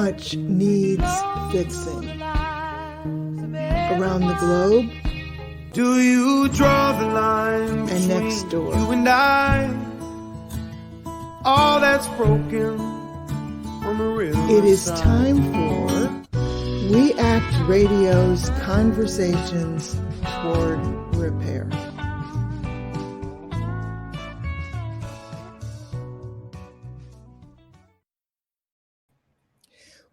much needs fixing around the globe Do you draw the line and next door. you and I? All that's broken on the river. It is time for We Act Radio's Conversations Toward Repair.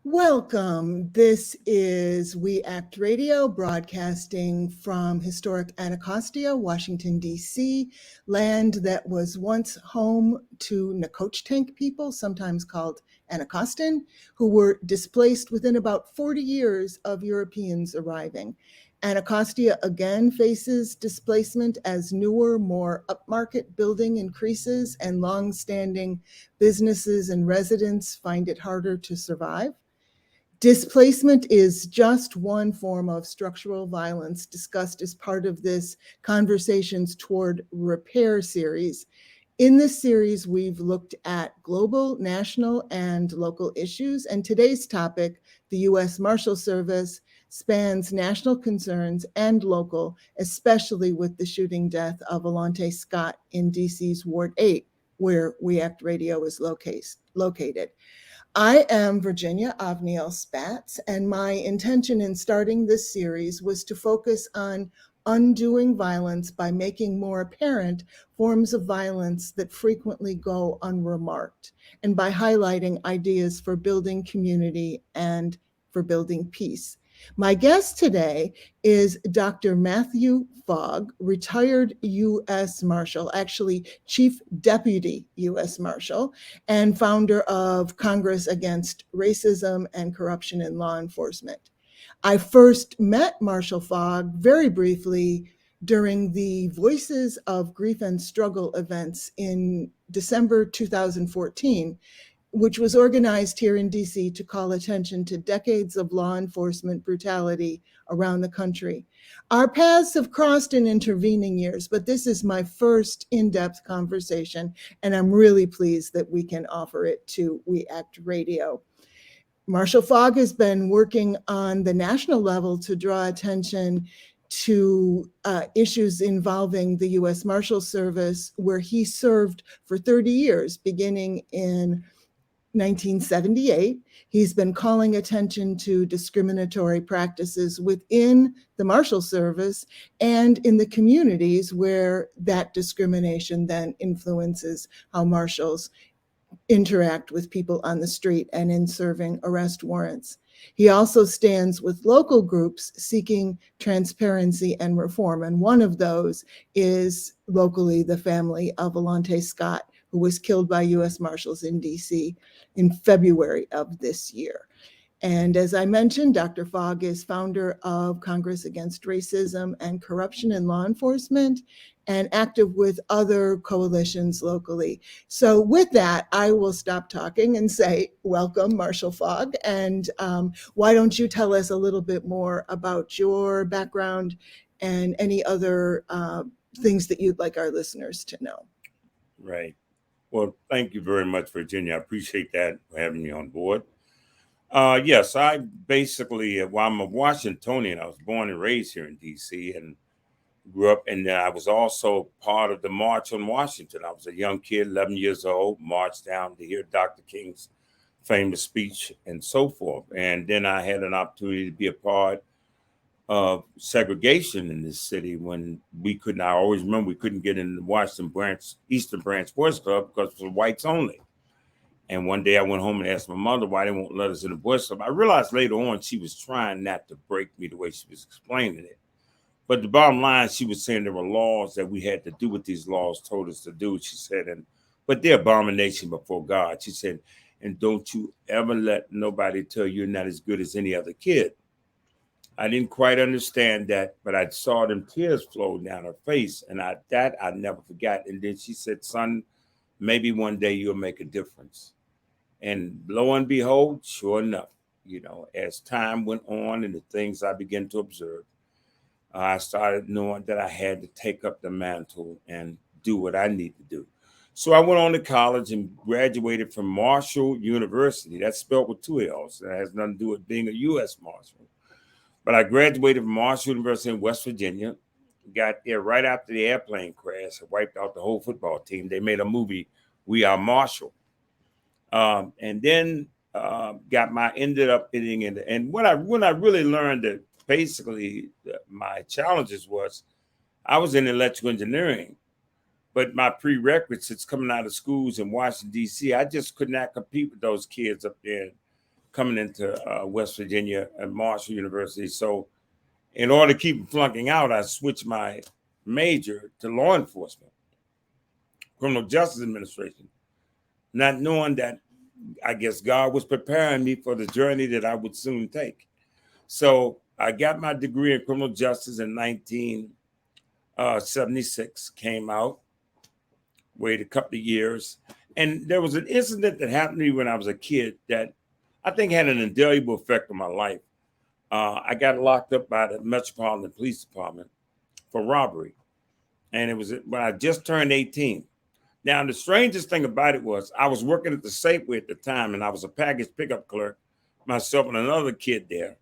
Welcome. This is We Act Radio, broadcasting from historic Anacostia, Washington, D.C., land that was once home to Nacotchtank people, sometimes called Anacostan, who were displaced within about 40 years of Europeans arriving. Anacostia again faces displacement as newer, more upmarket building increases and long-standing businesses and residents find it harder to survive. Displacement is just one form of structural violence discussed as part of this Conversations Toward Repair series. In this series, we've looked at global, national, and local issues, and today's topic, the U.S. Marshal Service, spans national concerns and local, especially with the shooting death of Alante Scott in D.C.'s Ward 8, where We Act Radio is located. I am Virginia Avniel Spatz, and my intention in starting this series was to focus on undoing violence by making more apparent forms of violence that frequently go unremarked, and by highlighting ideas for building community and for building peace. My guest today is Dr. Matthew Fogg, retired U.S. Marshal, actually Chief Deputy U.S. Marshal, and founder of Congress Against Racism and Corruption in Law Enforcement. I first met Marshal Fogg very briefly during the Voices of Grief and Struggle events in December 2014, which was organized here in DC to call attention to decades of law enforcement brutality around the country. Our paths have crossed in intervening years, but this is my first in-depth conversation, and I'm really pleased that we can offer it to We Act Radio. Marshal Fogg has been working on the national level to draw attention to issues involving the U.S. Marshal Service, where he served for 30 years, beginning in 1978. He's been calling attention to discriminatory practices within the Marshal Service and in the communities where that discrimination then influences how marshals interact with people on the street and in serving arrest warrants. He also stands with local groups seeking transparency and reform, and one of those is locally the family of Alante Scott, who was killed by U.S. Marshals in D.C. in February of this year. And as I mentioned, Dr. Fogg is founder of Congress Against Racism and Corruption in Law Enforcement and active with other coalitions locally. So with that, I will stop talking and say, welcome, Marshal Fogg. And why don't you tell us a little bit more about your background and any other things that you'd like our listeners to know? Right. Well, thank you very much, Virginia. I appreciate that for having me on board. Yes, I basically, well, I'm a Washingtonian. I was born and raised here in D.C. and grew up, and I was also part of the March on Washington. I was a young kid, 11 years old, marched down to hear Dr. King's famous speech and so forth. And then I had an opportunity to be a part of segregation in this city when we couldn't, I always remember we couldn't get in the Washington Branch, Eastern Branch Boys Club because it was whites only. And one day I went home and asked my mother why they won't let us in the Boys Club. I realized later on she was trying not to break me the way she was explaining it. But the bottom line, she was saying there were laws that we had to do what these laws told us to do. She said, but they're abomination before God. She said, and don't you ever let nobody tell you you're not as good as any other kid. I didn't quite understand that, but I saw them tears flow down her face, and I never forgot. And then she said, son, maybe one day you'll make a difference. And lo and behold, sure enough, as time went on and the things I began to observe, I started knowing that I had to take up the mantle and do what I need to do. So I went on to college and graduated from Marshall University. That's spelled with two L's. That has nothing to do with being a U.S. Marshal. But I graduated from Marshall University in West Virginia. Got there right after the airplane crash. It wiped out the whole football team. They made a movie, We Are Marshall. And then ended up getting into, and when I really learned that basically my challenges was I was in electrical engineering, but my prerequisites coming out of schools in Washington, D.C., I just could not compete with those kids up there coming into West Virginia at Marshall University. So in order to keep flunking out, I switched my major to law enforcement, criminal justice administration, not knowing that I guess God was preparing me for the journey that I would soon take. So I got my degree in criminal justice in 1976, came out, waited a couple of years. And there was an incident that happened to me when I was a kid that I think had an indelible effect on my life. I got locked up by the Metropolitan Police Department for robbery. And it was when I just turned 18. Now, the strangest thing about it was I was working at the Safeway at the time, and I was a package pickup clerk, myself and another kid there.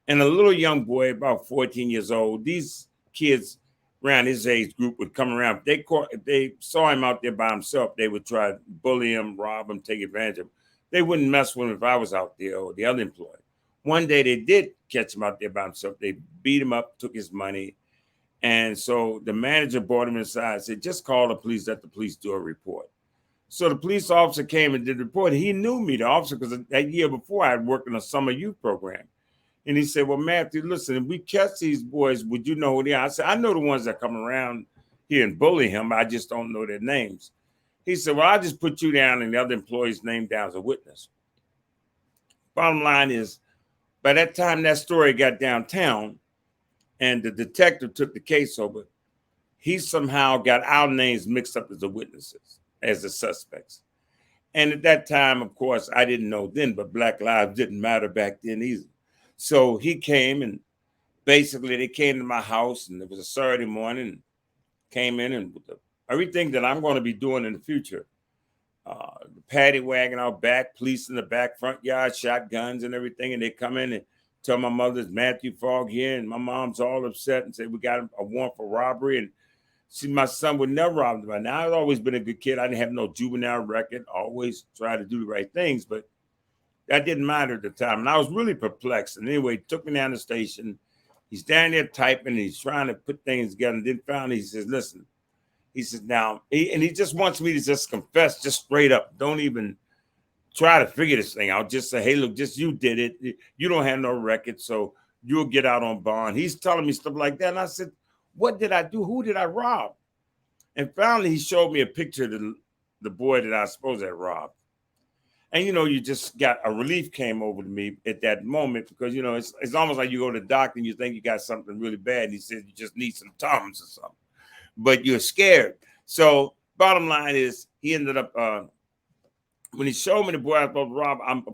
And a little young boy, about 14 years old, these kids around his age group would come around. If they saw him out there by himself, they would try to bully him, rob him, take advantage of him. They wouldn't mess with him if I was out there or the other employee. One day they did catch him out there by himself. They beat him up, took his money. And so the manager brought him inside and said, just call the police, let the police do a report. So the police officer came and did the report. He knew me, the officer, because that year before I had worked in a summer youth program. And he said, well, Matthew, listen, if we catch these boys, would you know who they are? I said, I know the ones that come around here and bully him. I just don't know their names. He said, well, I'll just put you down and the other employee's name down as a witness. Bottom line is, by that time that story got downtown, and the detective took the case over, he somehow got our names mixed up as the witnesses, as the suspects. And at that time, of course, I didn't know then, but Black lives didn't matter back then either. So he came and basically they came to my house, and it was a Saturday morning, came in and with everything that I'm going to be doing in the future. The paddy wagon out back, police in the back, front yard, shotguns and everything. And they come in and tell my mother it's Matthew Fogg here, and my mom's all upset and said we got a warrant for robbery. And my son would never rob them. Now, I've always been a good kid. I didn't have no juvenile record. Always try to do the right things, but that didn't matter at the time. And I was really perplexed. And anyway, he took me down the station. He's down there typing, and he's trying to put things together. And then finally he says, listen, he says, now, he just wants me to just confess, just straight up. Don't even try to figure this thing out. Just say, hey, look, just you did it. You don't have no record, so you'll get out on bond. He's telling me stuff like that. And I said, what did I do? Who did I rob? And finally, he showed me a picture of the boy that I was supposed to have robbed. And, you just got a relief came over to me at that moment because, it's almost like you go to the doctor and you think you got something really bad. And he says you just need some Tums or something, but you're scared. So bottom line is he ended up, when he showed me the boy I was supposed to rob, I'm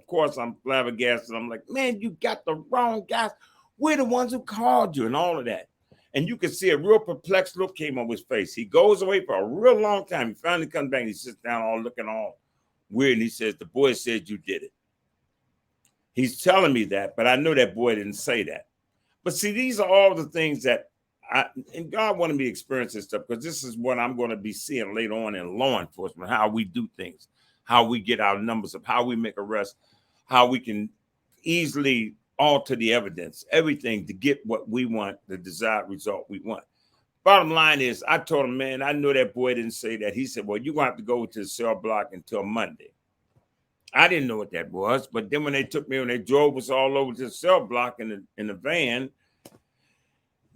flabbergasted. I'm like, man, you got the wrong guys. We're the ones who called you and all of that. And you can see a real perplexed look came on his face. He goes away for a real long time. He finally comes back and he sits down all looking all weird. And he says, the boy said you did it. He's telling me that, but I know that boy didn't say that. But see, these are all the things that and God wanted me to experience this stuff because this is what I'm going to be seeing later on in law enforcement, how we do things, how we get our numbers up, how we make arrests, how we can easily alter the evidence, everything to get what we want, the desired result we want. Bottom line is, I told him, man, I know that boy didn't say that. He said, well, you're going to have to go to the cell block until Monday. I didn't know what that was. But then when they took me, when they drove us all over to the cell block in the van,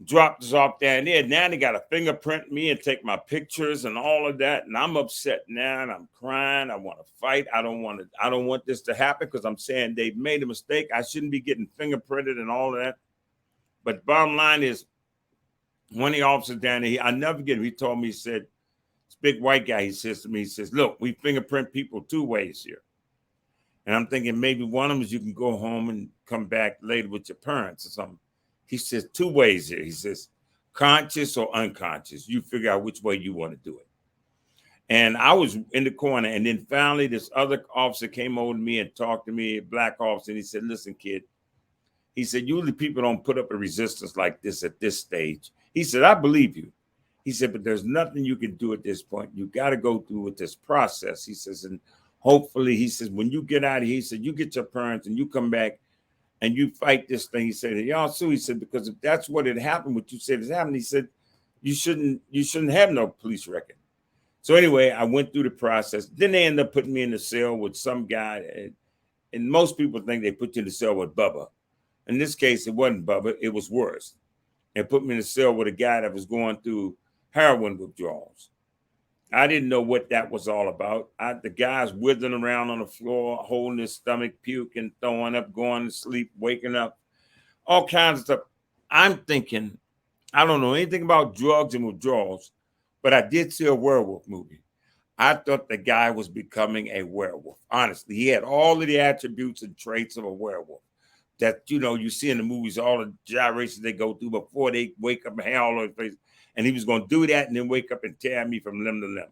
dropped us off down there. Now they got to fingerprint me and take my pictures and all of that. And I'm upset now and I'm crying. I want to fight. I don't want this to happen because I'm saying they made a mistake. I shouldn't be getting fingerprinted and all of that. But bottom line is, one of the officers down there, I never forget him. He told me, he said, this big white guy, he says to me, he says, look, we fingerprint people two ways here. And I'm thinking maybe one of them is you can go home and come back later with your parents or something. He says, two ways here. He says, conscious or unconscious. You figure out which way you want to do it. And I was in the corner, and then finally this other officer came over to me and talked to me, a black officer, and he said, listen, kid, he said, usually people don't put up a resistance like this at this stage. He said, I believe you. He said, but there's nothing you can do at this point. You got to go through with this process. He says, and hopefully, he says, when you get out of here, he said, you get your parents and you come back and you fight this thing. He said, y'all sue. He said, because if that's what had happened, what you said has happened, he said, you shouldn't have no police record. So anyway, I went through the process. Then they ended up putting me in the cell with some guy. And most people think they put you in the cell with Bubba. In this case, it wasn't Bubba. It was worse. They put me in the cell with a guy that was going through heroin withdrawals. I didn't know what that was all about. The guy's withering around on the floor, holding his stomach, puking, throwing up, going to sleep, waking up, all kinds of stuff. I'm thinking, I don't know anything about drugs and withdrawals, but I did see a werewolf movie. I thought the guy was becoming a werewolf. Honestly, he had all of the attributes and traits of a werewolf that, you see in the movies, all the gyrations they go through before they wake up and have all over the place. And he was going to do that and then wake up and tear me from limb to limb.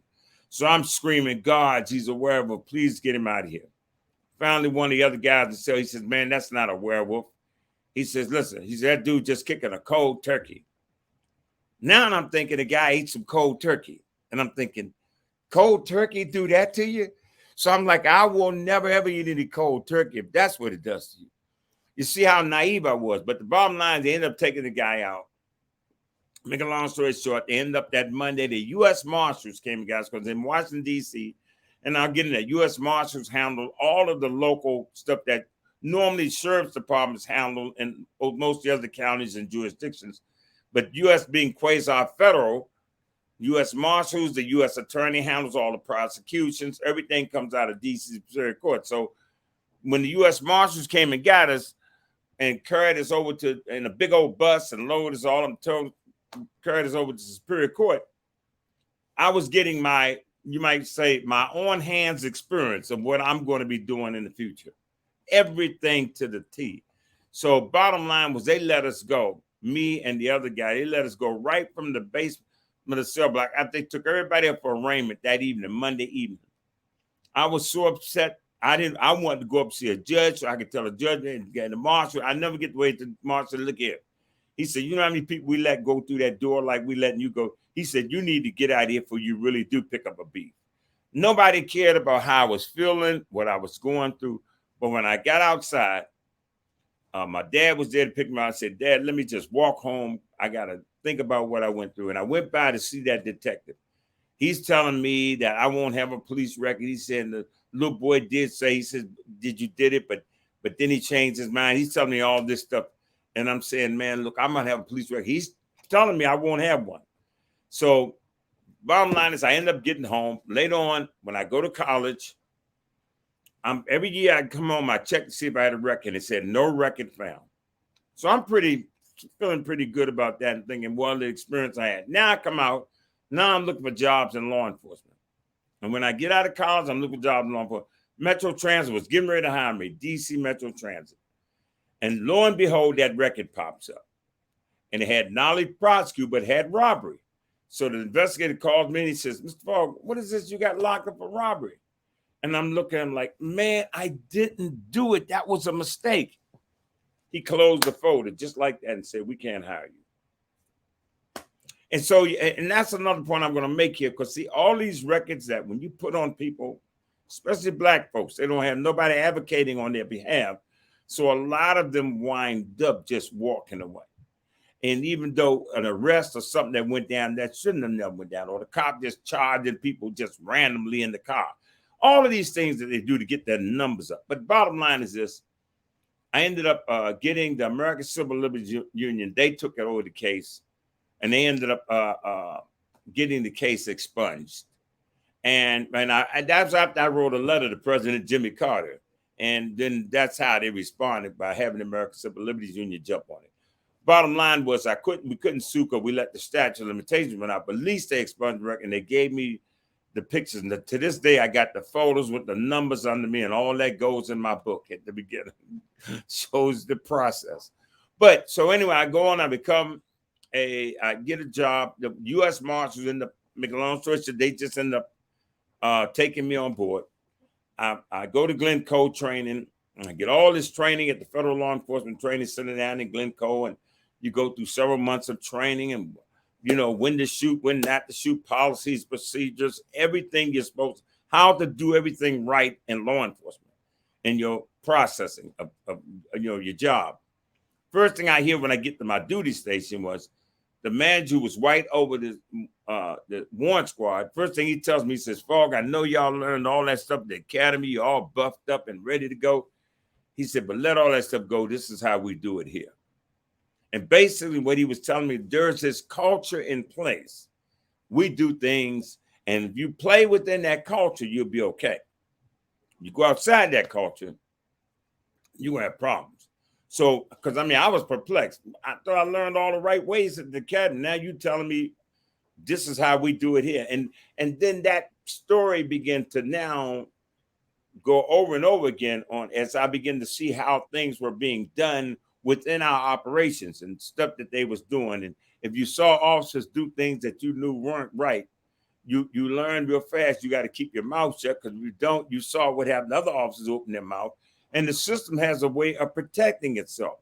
So I'm screaming, God, he's a werewolf. Please get him out of here. Finally, one of the other guys in the cell, he says, man, that's not a werewolf. He says, listen, he said, that dude just kicking a cold turkey. Now I'm thinking the guy ate some cold turkey. And I'm thinking, cold turkey do that to you? So I'm like, I will never, ever eat any cold turkey if that's what it does to you. You see how naive I was. But the bottom line, they ended up taking the guy out. Make a long story short, they ended up that Monday, the U.S. Marshals came and got us because in Washington, D.C., and I'll get into that, U.S. Marshals handled all of the local stuff that normally sheriff's departments handle in most of the other counties and jurisdictions. But U.S. being quasi-federal, U.S. Marshals, the U.S. Attorney handles all the prosecutions. Everything comes out of D.C. Superior Court. So when the U.S. Marshals came and got us and carried us over in a big old bus and loaded us all, carried us over to the Superior Court, I was getting you might say, my on hands experience of what I'm going to be doing in the future. Everything to the T. So bottom line was they let us go, me and the other guy, they let us go right from the basement of the cell block. They took everybody up for arraignment that evening, Monday evening. I was so upset. I wanted to go up and see a judge so I could tell a judge and the marshal. I never get to wait to the marshal, look here. He said, you know how many people we let go through that door like we letting you go? He said, you need to get out of here before you really do pick up a beef. Nobody cared about how I was feeling, what I was going through. But when I got outside, my dad was there to pick me up. I said, Dad, let me just walk home. I got to think about what I went through. And I went by to see that detective. He's telling me that I won't have a police record. He said the little boy did say, he said, did it? But then he changed his mind. He's telling me all this stuff. And I'm saying, man, look, I'm going to have a police record. He's telling me I won't have one. So bottom line is I end up getting home. Later on, when I go to college, every year I come home, I check to see if I had a record. And it said no record found. So I'm feeling pretty good about that and thinking, well, the experience I had. Now I come out. Now I'm looking for jobs in law enforcement. And when I get out of college, I'm looking for jobs in law enforcement. Metro Transit was getting ready to hire me, DC Metro Transit. And lo and behold, that record pops up. And it had not only prosecute, but had robbery. So the investigator calls me and he says, Mr. Fogg, what is this? You got locked up for robbery. And I'm looking at him like, man, I didn't do it. That was a mistake. He closed the folder just like that and said, we can't hire you. And so, and that's another point I'm going to make here, because see, all these records that when you put on people, especially black folks, they don't have nobody advocating on their behalf. So a lot of them wind up just walking away. And even though an arrest or something that went down that shouldn't have never went down, or the cop just charging people just randomly in the car, all of these things that they do to get their numbers up. But bottom line is this. I ended up getting the American Civil Liberties Union. They took it over the case, and they ended up getting the case expunged. And that's after I wrote a letter to President Jimmy Carter. And then that's how they responded, by having the American Civil Liberties Union jump on it. Bottom line was we couldn't sue because we let the statute of limitations run out, but at least they expunged the record and they gave me the pictures. And to this day, I got the photos with the numbers under me, and all that goes in my book at the beginning. Shows the process. But so anyway, I go on, I get a job. The U.S. Marshals make a long story short, they just end up taking me on board. I go to Glencoe training, and I get all this training at the Federal Law Enforcement Training Center down in Glencoe, and you go through several months of training and, when to shoot, when not to shoot, policies, procedures, everything you're supposed to, how to do everything right in law enforcement and your processing of your job. First thing I hear when I get to my duty station was the manager who was right over the warrant squad. First thing he tells me, he says, Fogg, I know y'all learned all that stuff at the academy. You're all buffed up and ready to go. He said, but let all that stuff go. This is how we do it here. And basically what he was telling me, there's this culture in place. We do things, and if you play within that culture, you'll be okay. You go outside that culture, you're going to have problems. So, because I was perplexed. I thought I learned all the right ways at the academy. Now you're telling me this is how we do it here. And then that story began to now go over and over again as I begin to see how things were being done within our operations and stuff that they was doing. And if you saw officers do things that you knew weren't right, you learn real fast. You got to keep your mouth shut, because if you don't, you saw what happened to other officers open their mouth. And the system has a way of protecting itself.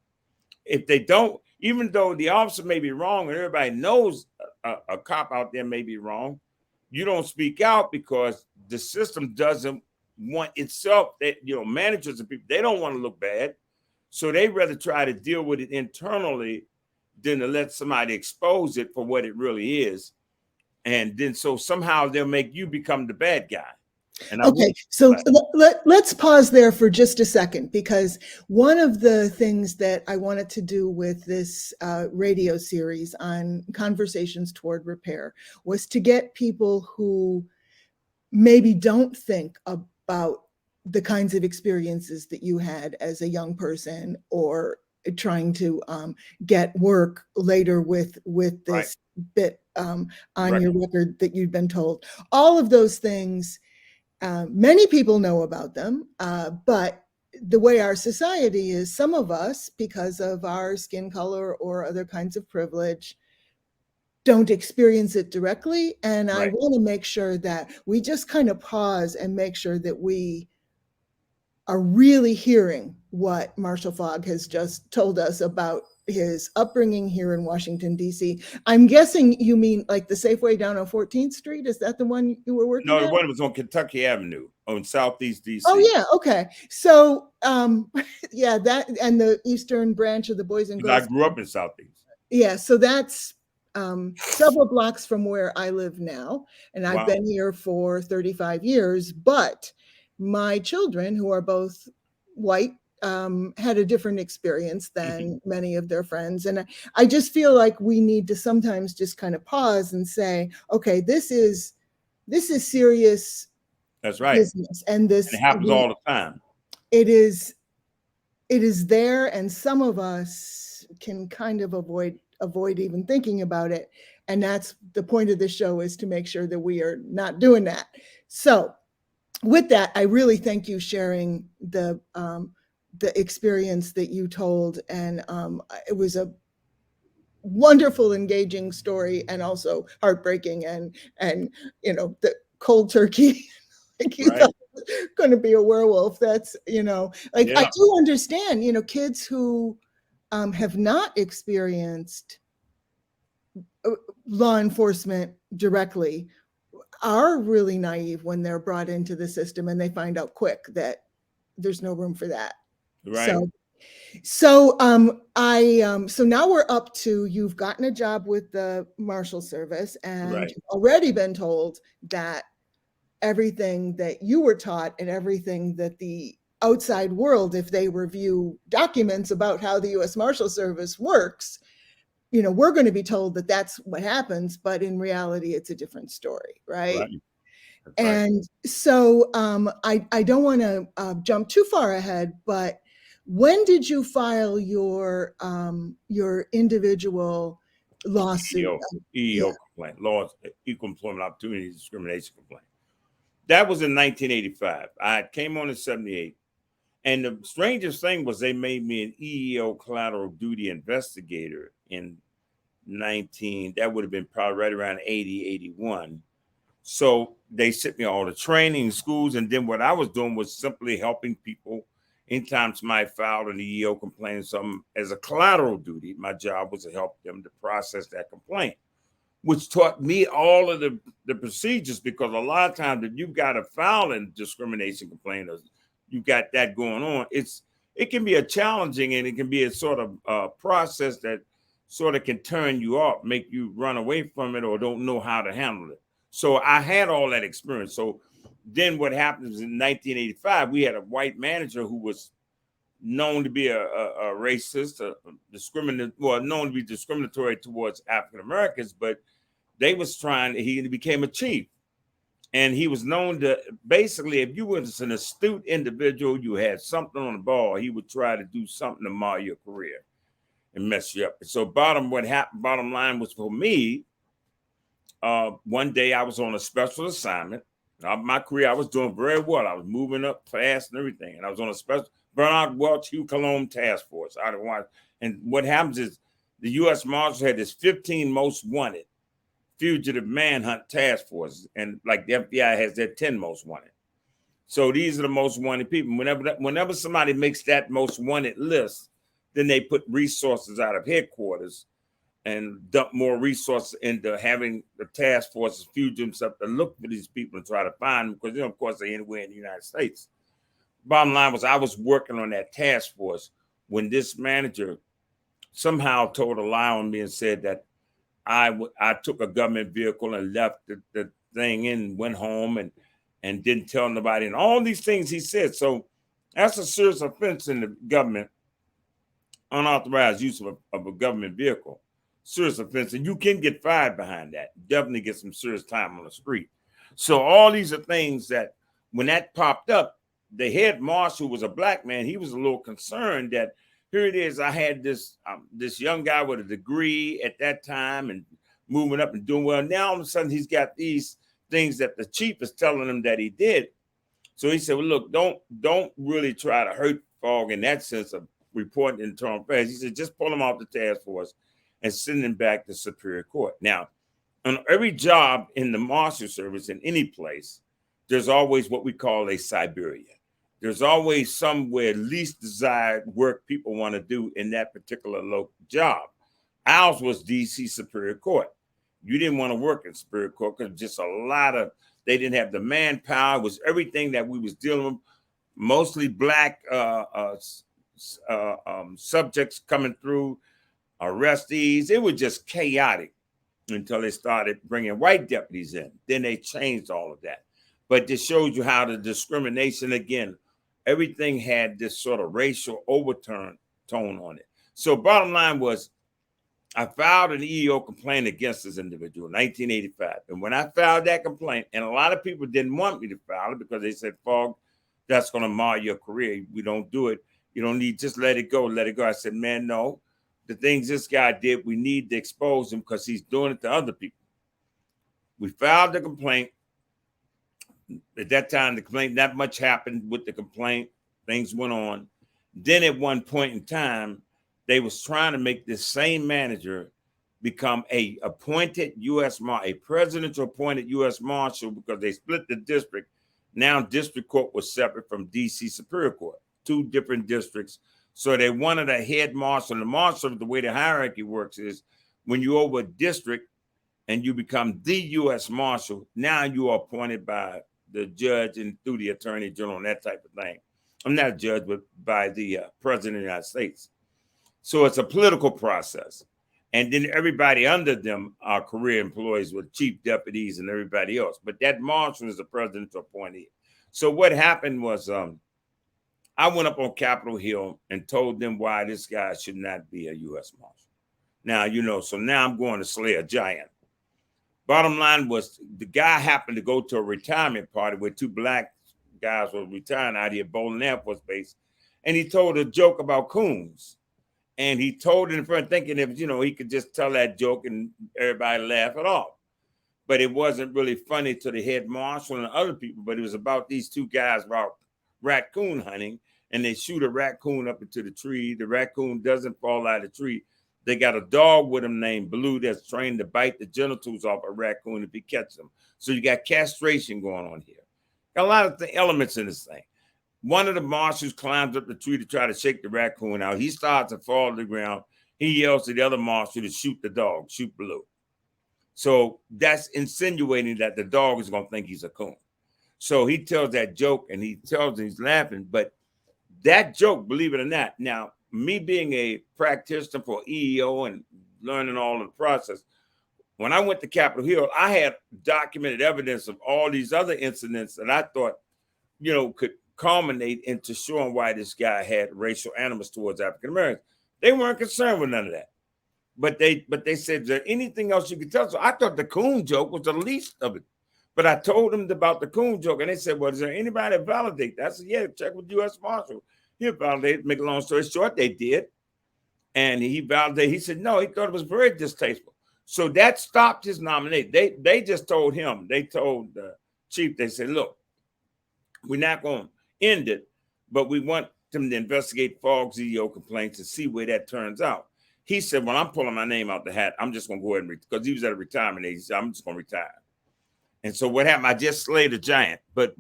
If they don't, even though the officer may be wrong and everybody knows a cop out there may be wrong, you don't speak out because the system doesn't want itself. That managers and people, they don't want to look bad. So they rather try to deal with it internally than to let somebody expose it for what it really is. And then so somehow they'll make you become the bad guy. And okay, so let's pause there for just a second, because one of the things that I wanted to do with this radio series on Conversations Toward Repair was to get people who maybe don't think about the kinds of experiences that you had as a young person, or trying to get work later with this bit on your record that you've been told. All of those things, many people know about them, but the way our society is, some of us, because of our skin color or other kinds of privilege, don't experience it directly. And I want to make sure that we just kind of pause and make sure that we are really hearing what Marshal Fogg has just told us about his upbringing here in Washington, D.C. I'm guessing you mean like the Safeway down on 14th Street? Is that the one you were working at? No, the one was on Kentucky Avenue on Southeast D.C. Oh, yeah. Okay. So, yeah, that and the Eastern branch of the Boys and Girls. I grew up in Southeast. Yeah. So that's several blocks from where I live now. And I've been here for 35 years. But my children, who are both white, had a different experience than many of their friends. And I just feel like we need to sometimes just kind of pause and say, okay, this is serious. That's right. Business. And it happens all the time. It is there, and some of us can kind of avoid even thinking about it. And that's the point of this show, is to make sure that we are not doing that. So with that, I really thank you sharing the experience that you told. And it was a wonderful, engaging story, and also heartbreaking, and the cold turkey. Like you thought it was going to be a werewolf. That's, I do understand, kids who have not experienced law enforcement directly are really naive when they're brought into the system, and they find out quick that there's no room for that. Right. So now we're up to, you've gotten a job with the Marshal Service, and you've already been told that everything that you were taught and everything that the outside world, if they review documents about how the U.S. Marshal Service works, we're going to be told that that's what happens, but in reality, it's a different story, right? And so I don't want to jump too far ahead, but when did you file your individual lawsuit? EEO complaint, Law Equal Employment Opportunity Discrimination complaint. That was in 1985. I came on in 78. And the strangest thing was they made me an EEO collateral duty investigator in that would have been probably right around 80, 81. So they sent me all the training schools, and then what I was doing was simply helping people. Anytime somebody filed an EEO complaint or something as a collateral duty, my job was to help them to process that complaint, which taught me all of the procedures, because a lot of times if you've got a file and discrimination complaint or you got that going on, it can be a challenging, and it can be a sort of process that sort of can turn you off, make you run away from it or don't know how to handle it. So I had all that experience. So then what happens in 1985, we had a white manager who was known to be a racist, known to be discriminatory towards African Americans, but he became a chief. And he was known to basically, if you was an astute individual, you had something on the ball, he would try to do something to mar your career and mess you up. So bottom line was for me, one day I was on a special assignment. My career, I was doing very well. I was moving up fast and everything. And I was on a special Bernard Welch Hugh Cologne task force. And what happens is the U.S. Marshal had this 15 most wanted fugitive manhunt task force. And like the FBI has their 10 most wanted. So these are the most wanted people. Whenever somebody makes that most wanted list, then they put resources out of headquarters and dump more resources into having the task forces fugitives up to look for these people and try to find them, because, of course, they're anywhere in the United States. Bottom line was I was working on that task force when this manager somehow told a lie on me and said that I took a government vehicle and left the thing in and went home and didn't tell nobody, and all these things he said. So that's a serious offense in the government, unauthorized use of a government vehicle. Serious offense, and you can get fired behind that. Definitely get some serious time on the street. So all these are things that when that popped up, the head marshal was a black man. He was a little concerned that here it is. I had this young guy with a degree at that time and moving up and doing well. Now all of a sudden he's got these things that the chief is telling him that he did. So he said, well, look, don't really try to hurt Fogg in that sense of reporting internal affairs. He said, just pull him off the task force and send him back to Superior Court. Now, on every job in the Marshal Service in any place, there's always what we call a Siberia. There's always somewhere least desired work people want to do in that particular local job. Ours was DC Superior Court. You didn't want to work in Superior Court because just they didn't have the manpower. It was everything that we was dealing with, mostly black subjects coming through, arrestees. It was just chaotic until they started bringing white deputies in. Then they changed all of that. But this shows you how the discrimination, again, everything had this sort of racial tone on it. So bottom line was, I filed an EEO complaint against this individual in 1985. And when I filed that complaint, and a lot of people didn't want me to file it because they said, Fogg, that's going to mar your career. We don't do it. You don't need, just let it go, let it go. I said, man, no. The things this guy did, we need to expose him because he's doing it to other people. We filed the complaint. At that time, the complaint, not much happened with the complaint. Things went on. Then at one point in time, they was trying to make this same manager become a presidential appointed U.S. Marshal, because they split the district. Now district court was separate from D.C. Superior Court, two different districts. So they wanted a head marshal. The marshal, the way the hierarchy works is when you're over a district and you become the U.S. Marshal, now you are appointed by the judge and through the attorney general and that type of thing. I'm not a judge, but by the president of the United States. So it's a political process. And then everybody under them are career employees with chief deputies and everybody else. But that marshal is the presidential appointee. So what happened was I went up on Capitol Hill and told them why this guy should not be a U.S. Marshal. Now, so now I'm going to slay a giant. Bottom line was the guy happened to go to a retirement party where two black guys were retiring out here at Bowling Air Force Base. And he told a joke about coons. And he told it in front, thinking if, he could just tell that joke and everybody laugh it off. But it wasn't really funny to the head marshal and other people, but it was about these two guys about raccoon hunting, and they shoot a raccoon up into the tree. The raccoon doesn't fall out of the tree. They got a dog with them named Blue that's trained to bite the genitals off a raccoon if he catches them. So you got castration going on here. Got a lot of elements in this thing. One of the marshals climbs up the tree to try to shake the raccoon out. He starts to fall to the ground. He yells to the other marshal to shoot the dog, shoot Blue. So that's insinuating that the dog is going to think he's a coon. So he tells that joke and he tells him he's laughing. But that joke, believe it or not, now, me being a practitioner for EEO and learning all of the process, when I went to Capitol Hill, I had documented evidence of all these other incidents that I thought, could culminate into showing why this guy had racial animus towards African Americans. They weren't concerned with none of that. But they said, is there anything else you could tell us? So I thought the coon joke was the least of it. But I told them about the coon joke, and they said, well, is there anybody that validate that? I said, yeah, check with U.S. Marshal. He'll validate. Make a long story short, they did. And he validated. He said, no, he thought it was very distasteful. So that stopped his nomination. They just told him, they told the chief, they said, look, we're not going to end it, but we want them to investigate Fogg's EEO complaints and see where that turns out. He said, well, I'm pulling my name out the hat. I'm just going to go ahead and because he was at a retirement age. He said, I'm just going to retire. And so what happened? I just slayed a giant. But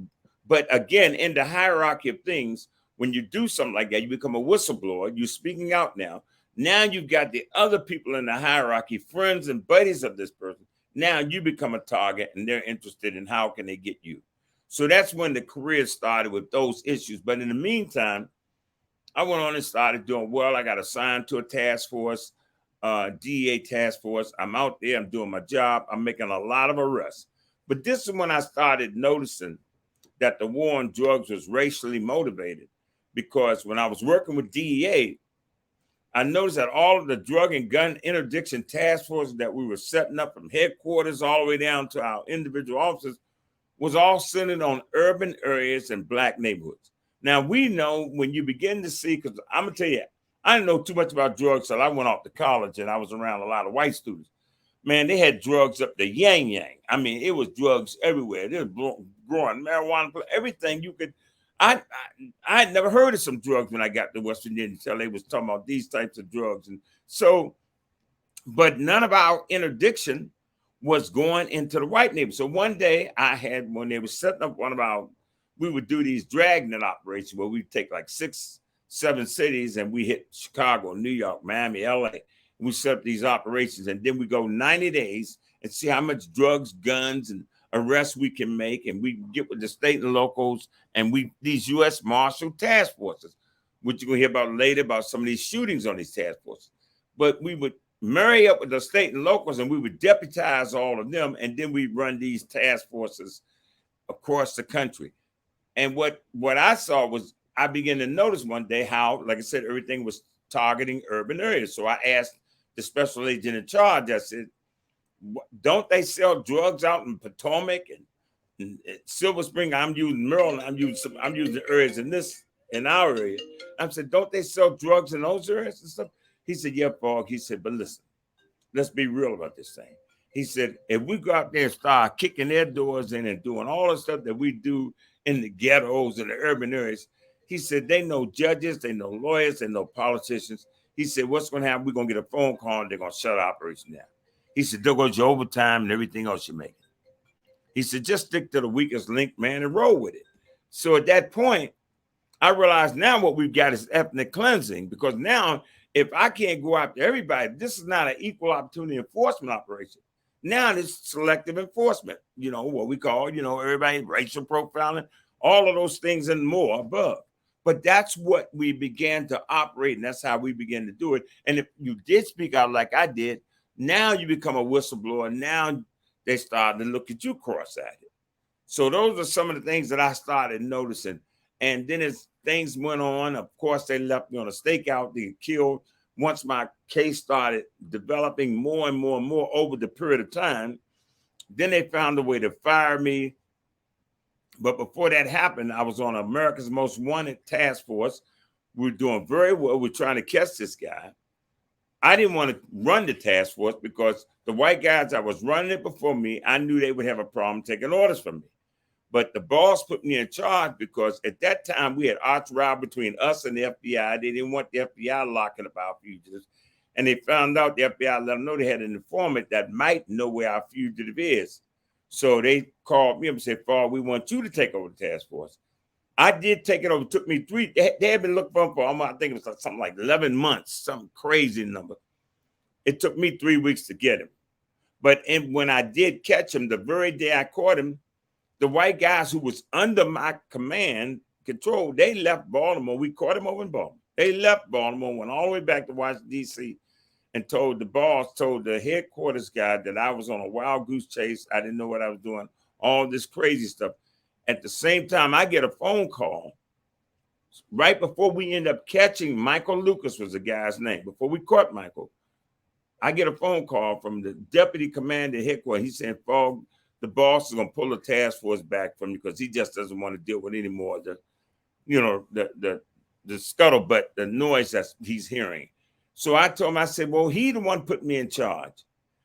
again, in the hierarchy of things, when you do something like that, you become a whistleblower. You're speaking out now. Now you've got the other people in the hierarchy, friends and buddies of this person. Now you become a target and they're interested in how can they get you. So that's when the career started with those issues. But in the meantime, I went on and started doing well. I got assigned to a task force, DEA task force. I'm out there. I'm doing my job. I'm making a lot of arrests. But this is when I started noticing that the war on drugs was racially motivated, because when I was working with DEA, I noticed that all of the drug and gun interdiction task forces that we were setting up from headquarters all the way down to our individual offices was all centered on urban areas and Black neighborhoods. Now, we know when you begin to see, because I'm going to tell you, I didn't know too much about drugs until I went off to college and I was around a lot of white students. Man, they had drugs up the yang. I mean, it was drugs everywhere. They were growing marijuana, everything you could. I had never heard of some drugs when I got to West Virginia until they was talking about these types of drugs. And so, but none of our interdiction was going into the white neighborhood. So one day when they were setting up we would do these dragnet operations where we'd take like 6-7 cities and we hit Chicago, New York, Miami, LA. We set up these operations and then we go 90 days and see how much drugs, guns, and arrests we can make. And we get with the state and locals and these U.S. Marshal task forces, which you're going to hear about later about some of these shootings on these task forces. But we would marry up with the state and locals and we would deputize all of them. And then we run these task forces across the country. And what I saw was I began to notice one day how, like I said, everything was targeting urban areas. So I asked the special agent in charge, I said, don't they sell drugs out in Potomac and Silver Spring? I'm using Maryland. I'm using areas in our area. I said, don't they sell drugs in those areas and stuff? He said, yeah, Fogg. He said, but listen, let's be real about this thing. He said, if we go out there and start kicking their doors in and doing all the stuff that we do in the ghettos and the urban areas, he said, they know judges, they know lawyers, they know politicians. He said, what's going to happen? We're going to get a phone call and they're going to shut our operation down. He said, there goes your overtime and everything else you're making. He said, just stick to the weakest link, man, and roll with it. So at that point, I realized now what we've got is ethnic cleansing, because now if I can't go after everybody, this is not an equal opportunity enforcement operation. Now it's selective enforcement, what we call, everybody racial profiling, all of those things and more above. But that's what we began to operate, and that's how we began to do it. And if you did speak out like I did, now you become a whistleblower. Now they start to look at you cross-eyed. So those are some of the things that I started noticing. And then as things went on, of course, they left me on a stakeout. They killed. Once my case started developing more and more and more over the period of time, then they found a way to fire me. But before that happened, I was on America's Most Wanted task force. We were doing very well. We're trying to catch this guy. I didn't want to run the task force because the white guys that was running it before me, I knew they would have a problem taking orders from me. But the boss put me in charge because at that time we had arch rivalry between us and the FBI. They didn't want the FBI locking up our fugitives. And they found out, the FBI let them know they had an informant that might know where our fugitive is. So they called me up and said, Fogg, we want you to take over the task force. I did take it over. It took me they had been looking for him for almost, I think it was something like 11 months, some crazy number. It took me 3 weeks to get him. But when I did catch him, the very day I caught him, the white guys who was under my command control, they left Baltimore. We caught him over in Baltimore. They left Baltimore, went all the way back to Washington, D.C., and told the headquarters guy that I was on a wild goose chase. I didn't know what I was doing, all this crazy stuff. At the same time, I get a phone call right before we end up catching Michael Lucas was the guy's name. Before we caught Michael, I get a phone call from the deputy commander at headquarters. He said, Fogg, the boss is going to pull the task force back from you because he just doesn't want to deal with any more of the scuttlebutt, the noise that he's hearing. So I told him, I said, well, he the one put me in charge.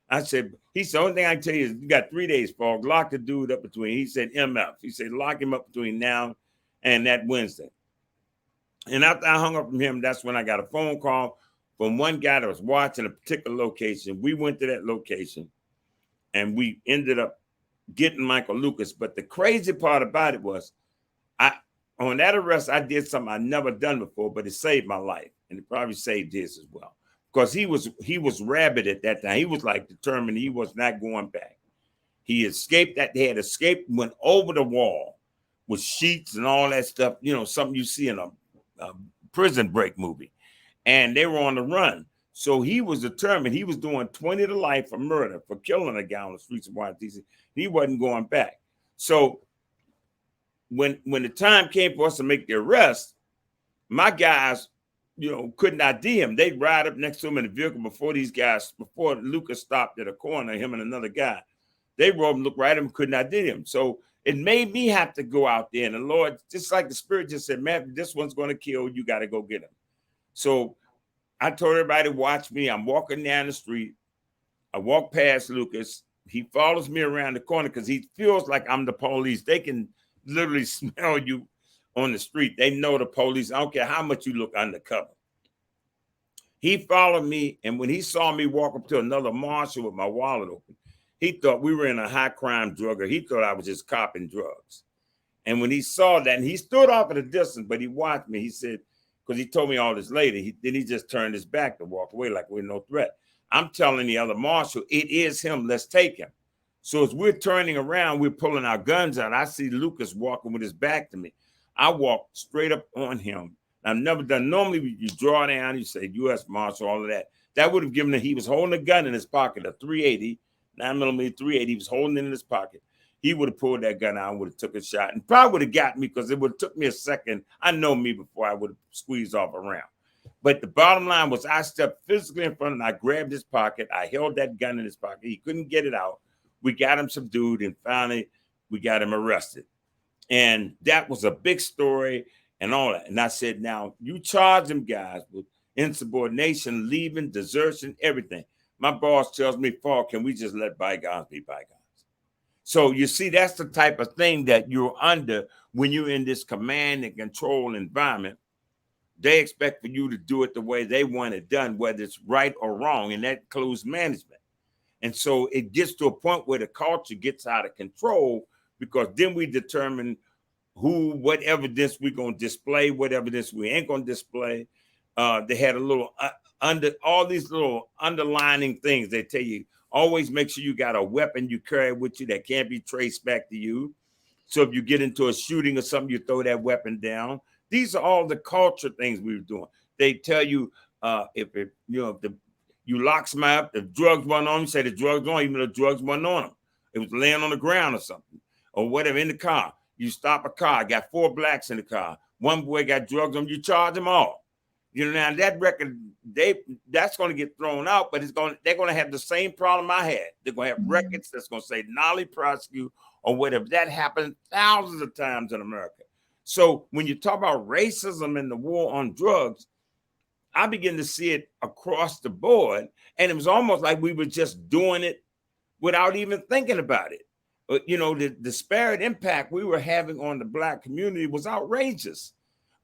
I said, he said, the only thing I can tell you is you got 3 days, Fogg. Lock the dude up between, he said, MF. He said, lock him up between now and that Wednesday. And after I hung up from him, that's when I got a phone call from one guy that was watching a particular location. We went to that location and we ended up getting Michael Lucas. But the crazy part about it was, on that arrest, I did something I'd never done before, but it saved my life. And it probably saved his as well. Because he was rabid at that time. He was like determined he was not going back. He escaped that. They had escaped, went over the wall with sheets and all that stuff, something you see in a prison break movie. And they were on the run. So he was determined. He was doing 20 to life for murder, for killing a guy on the streets of Washington, D.C. He wasn't going back. So when the time came for us to make the arrest, my guys, couldn't ID him. They'd ride up next to him in the vehicle before Lucas stopped at a corner, him and another guy. They rode him, looked right at him, couldn't ID him. So it made me have to go out there. And the Lord, just like the Spirit just said, man, this one's going to kill. You got to go get him. So I told everybody, watch me. I'm walking down the street. I walk past Lucas. He follows me around the corner because he feels like I'm the police. They can literally smell you on the street. They know the police. I don't care how much you look undercover. He followed me, and when he saw me walk up to another Marshal with my wallet open, he thought we were in a high crime drug, or he thought I was just copping drugs. And when he saw that, and he stood off at a distance, but he watched me, he said, because he told me all this later, then he just turned his back to walk away like we're no threat. I'm telling the other Marshal, it is him, let's take him. So as we're turning around, we're pulling our guns out. I see Lucas walking with his back to me. I walk straight up on him. I've never done, normally you draw down, you say U.S. Marshal, all of that. That would have given him, he was holding a gun in his pocket, a 380, 9mm 380, he was holding it in his pocket. He would have pulled that gun out and would have took a shot and probably would have got me because it would have took me a second. I know me before I would have squeezed off around. But the bottom line was I stepped physically in front of him. I grabbed his pocket. I held that gun in his pocket. He couldn't get it out. We got him subdued, and finally we got him arrested. And that was a big story and all that. And I said, now you charge them guys with insubordination, leaving, desertion, everything. My boss tells me, Fogg, can we just let bygones be bygones? So you see, that's the type of thing that you're under when you're in this command and control environment. They expect for you to do it the way they want it done, whether it's right or wrong, and that includes management. And so it gets to a point where the culture gets out of control because then we determine what evidence we're going to display, what evidence we ain't going to display. They had a little under all these little underlining things. They tell you, always make sure you got a weapon you carry with you that can't be traced back to you. So if you get into a shooting or something, you throw that weapon down. These are all the culture things we were doing. They tell you if you lock somebody up, the drugs weren't on, you say the drugs on, even though the drugs weren't on them. It was laying on the ground or something, or whatever in the car. You stop a car, got 4 blacks in the car. One boy got drugs on, you charge them all. Now that record, that's going to get thrown out, but they're going to have the same problem I had. They're going to have records that's going to say Nolly prosecute or whatever. That happened thousands of times in America. So when you talk about racism and the war on drugs, I begin to see it across the board. And it was almost like we were just doing it without even thinking about it. But, the disparate impact we were having on the Black community was outrageous.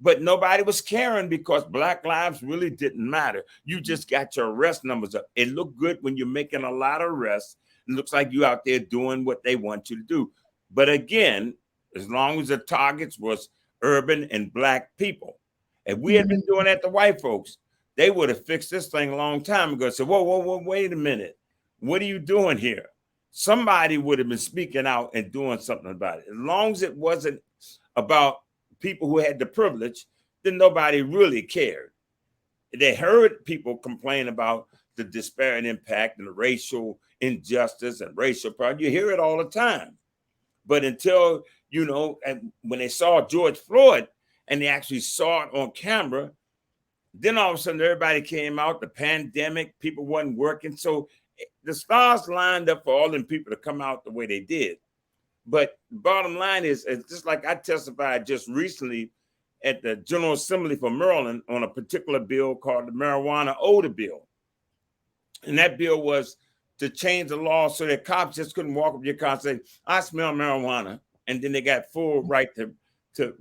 But nobody was caring because Black lives really didn't matter. You just got your arrest numbers up. It looked good when you're making a lot of arrests. It looks like you out there doing what they want you to do. But again, as long as the targets was urban and Black people, if we had been doing that to white folks, they would have fixed this thing a long time ago. So, whoa, wait a minute. What are you doing here? Somebody would have been speaking out and doing something about it. As long as it wasn't about people who had the privilege, then nobody really cared. They heard people complain about the disparate impact and the racial injustice and racial problem. You hear it all the time. But until, and when they saw George Floyd and they actually saw it on camera, then all of a sudden everybody came out, the pandemic, people wasn't working. So the stars lined up for all them people to come out the way they did. But the bottom line is, it's just like I testified just recently at the General Assembly for Maryland on a particular bill called the Marijuana Odor Bill. And that bill was to change the law so that cops just couldn't walk up to your car and say, I smell marijuana. And then they got full right to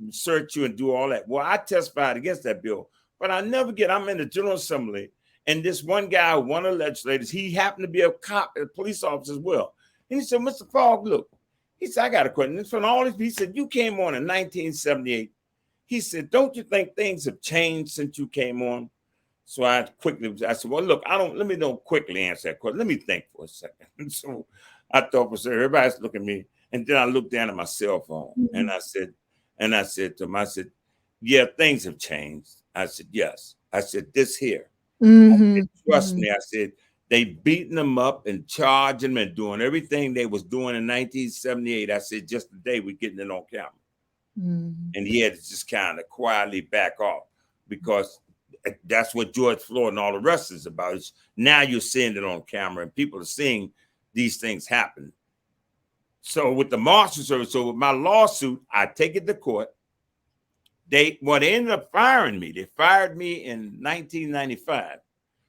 search you and do all that. Well, I testified against that bill. But I never get, I'm in the General Assembly, and this one guy, one of the legislators, he happened to be a cop, a police officer as well. And he said, Mr. Fogg, look, he said, I got a question. It's from all these people. He said, you came on in 1978. He said, don't you think things have changed since you came on? So I said, well, look, let me don't quickly answer that question. Let me think for a second. So I thought for sure, everybody's looking at me. And then I looked down at my cell phone and I said to him, I said, yeah, things have changed. I said, yes. I said, this here. I said, trust me. I said, they beating them up and charging them and doing everything they was doing in 1978. I said, just today we're getting it on camera. And he had to just kind of quietly back off because that's what George Floyd and all the rest is about. It's now you're seeing it on camera and people are seeing these things happen. So with the Marshal Service, so with my lawsuit, I take it to court. They ended up firing me. They fired me in 1995.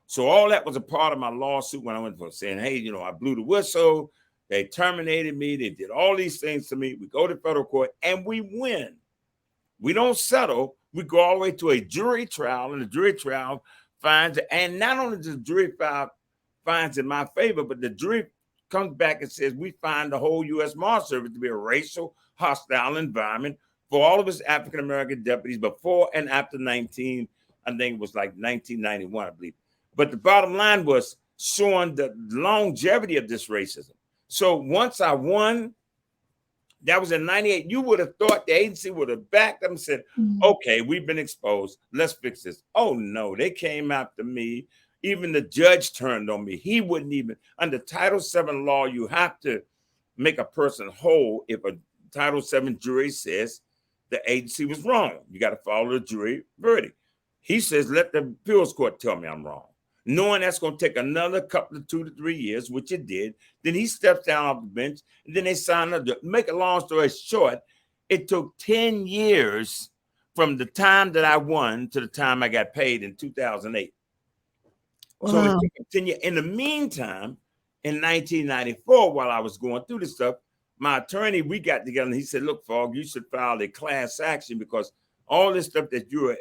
So all that was a part of my lawsuit when I went for saying, hey, I blew the whistle. They terminated me. They did all these things to me. We go to federal court and we win. We don't settle. We go all the way to a jury trial, and the jury trial finds, and not only does the jury finds in my favor, but the jury comes back and says, we find the whole U.S. Marshal Service to be a racial, hostile environment for all of its African-American deputies before and after 1991, I believe. But the bottom line was showing the longevity of this racism. So once I won, that was in 98, you would have thought the agency would have backed them and said, okay, we've been exposed. Let's fix this. Oh, no, they came after me. Even the judge turned on me. He wouldn't even, under Title VII law, you have to make a person whole if a Title VII jury says the agency was wrong. You got to follow the jury verdict. He says, let the appeals court tell me I'm wrong. Knowing that's going to take another couple of 2 to 3 years, which it did. Then he steps down off the bench, and then they signed up. Make a long story short, it took 10 years from the time that I won to the time I got paid in 2008. Wow. So it took 10 years. In the meantime, in 1994, while I was going through this stuff, my attorney, we got together, and he said, look, Fogg, you should file a class action because all this stuff that you're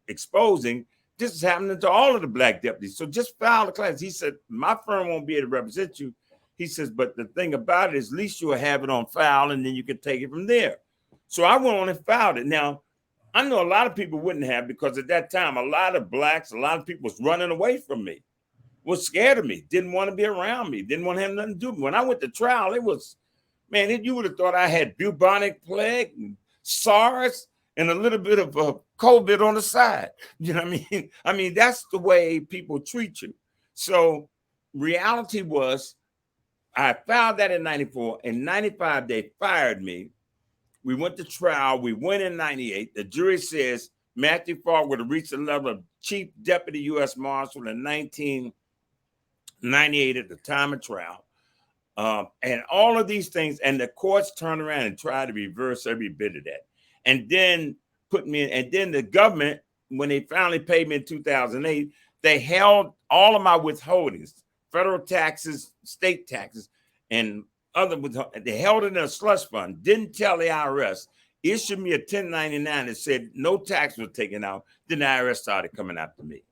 exposing, this is happening to all of the Black deputies. So just file the class. He said, my firm won't be able to represent you. He says, but the thing about it is at least you'll have it on file and then you can take it from there. So I went on and filed it. Now, I know a lot of people wouldn't have because at that time, a lot of Blacks, a lot of people was running away from me, was scared of me, didn't want to be around me, didn't want to have nothing to do with me. When I went to trial, it was, man, you would have thought I had bubonic plague and SARS and a little bit of COVID on the side. You know what I mean? I mean, that's the way people treat you. So reality was I filed that in 94. In 95, they fired me. We went to trial. We went in 98. The jury says Matthew Fogg would have reached the level of Chief Deputy U.S. Marshal in 1998 at the time of trial. And all of these things, and the courts turned around and tried to reverse every bit of that. And then put me in, and then the government, when they finally paid me in 2008, they held all of my withholdings, federal taxes, state taxes, and other withholdings. They held it in a slush fund, didn't tell the IRS. issued me a 1099 that said no tax was taken out. Then the IRS started coming after me.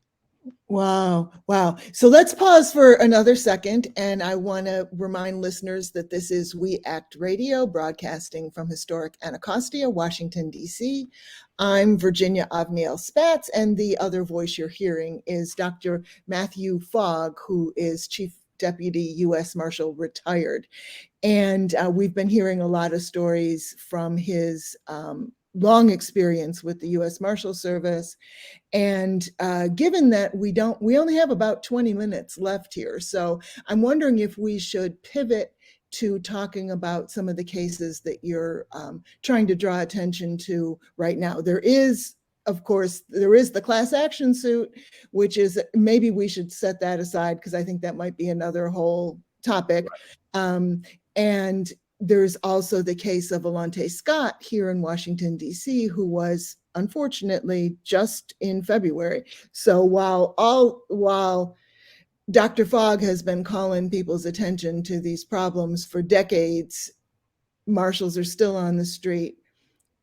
Wow. Wow. So let's pause for another second. And I want to remind listeners that this is We Act Radio, broadcasting from historic Anacostia, Washington, D.C. I'm Virginia Avniel Spatz, and the other voice you're hearing is Dr. Matthew Fogg, who is Chief Deputy U.S. Marshal, retired. And we've been hearing a lot of stories from his long experience with the U.S. Marshal Service. And given that we only have about 20 minutes left here, so I'm wondering if we should pivot to talking about some of the cases that you're trying to draw attention to right now. There is, of course, the class action suit, which is, maybe we should set that aside because I think that might be another whole topic. Right. And there's also the case of Alante Scott here in Washington, D.C., who was unfortunately just in February. So while Dr. Fogg has been calling people's attention to these problems for decades, marshals are still on the street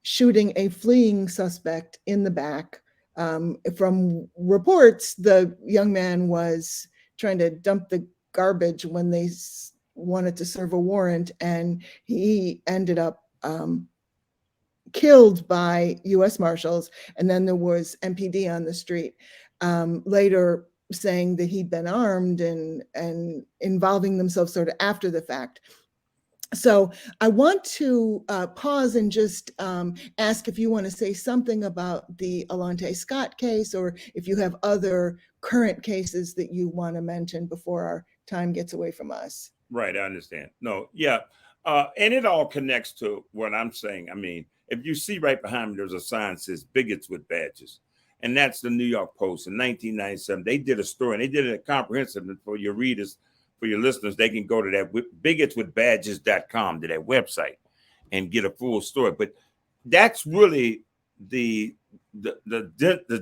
shooting a fleeing suspect in the back. From reports, the young man was trying to dump the garbage when they wanted to serve a warrant, and he ended up killed by U.S. Marshals. And then there was MPD on the street later saying that he'd been armed and involving themselves sort of after the fact. So I want to pause and just ask if you want to say something about the Alante Scott case, or if you have other current cases that you want to mention before our time gets away from us. Right, I understand. No, yeah. And it all connects to what I'm saying. I mean, if you see right behind me, there's a sign that says bigots with badges. And that's the New York Post in 1997. They did a story, and they did it comprehensive for your readers, for your listeners. They can go to that bigotswithbadges.com, to that website, and get a full story. But that's really the